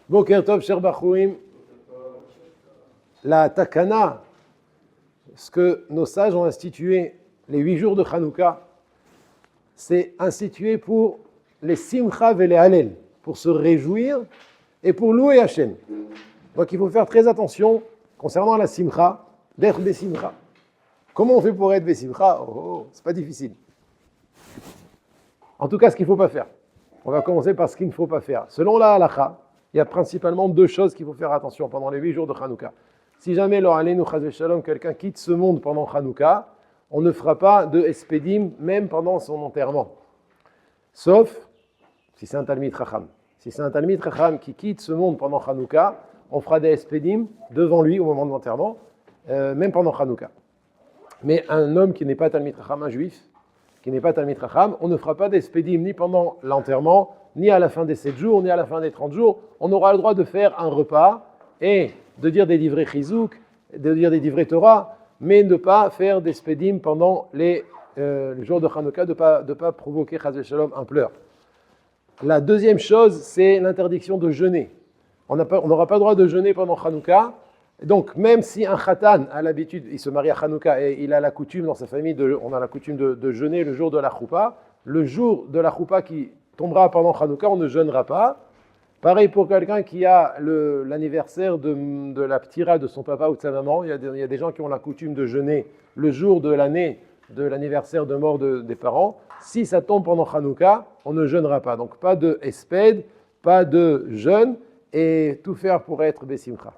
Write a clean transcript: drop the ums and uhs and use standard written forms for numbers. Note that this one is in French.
Boker Tov, Cher Bachouim. La Takana, ce que nos sages ont institué, les 8 jours de Hanouka, c'est institué pour les Simcha et les Hallel, pour se réjouir et pour louer Hachem. Donc il faut faire très attention concernant la Simcha, d'être Bessimcha. Comment on fait pour être Bessimcha? C'est pas difficile. En tout cas, ce qu'il ne faut pas faire. On va commencer par ce qu'il ne faut pas faire. Selon la halakha, il y a principalement 2 choses qu'il faut faire attention pendant les 8 jours de Hanouka. Si jamais, lo aleinu chas v'shalom, quelqu'un quitte ce monde pendant Hanouka, on ne fera pas de espedim même pendant son enterrement. Sauf si c'est un Talmid Chacham. Si c'est un Talmid Chacham qui quitte ce monde pendant Hanouka, on fera des espedim devant lui au moment de l'enterrement, même pendant Hanouka. Mais un homme qui n'est pas Talmid Chacham, un juif, qui n'est pas Talmid Chacham, on ne fera pas d'espedim ni pendant l'enterrement, ni à la fin des 7 jours, ni à la fin des 30 jours. On aura le droit de faire un repas et de dire des divrei chizouk, de dire des divrei Torah, mais ne pas faire des spedim pendant les jours de Hanouka, de ne pas provoquer chas v'shalom un pleur. La deuxième chose, c'est l'interdiction de jeûner. On n'aura pas le droit de jeûner pendant Hanouka. Donc, même si un khatan a l'habitude, il se marie à Hanouka et il a la coutume dans sa famille, on a la coutume de jeûner le jour de la choupa, le jour de la choupa qui tombera pendant Hanouka, on ne jeûnera pas. Pareil pour quelqu'un qui a l'anniversaire de la ptira de son papa ou de sa maman. Il y a des gens qui ont la coutume de jeûner le jour de l'année de l'anniversaire de mort des parents. Si ça tombe pendant Hanouka, on ne jeûnera pas. Donc pas de esped, pas de jeûne et tout faire pour être Bessimcha.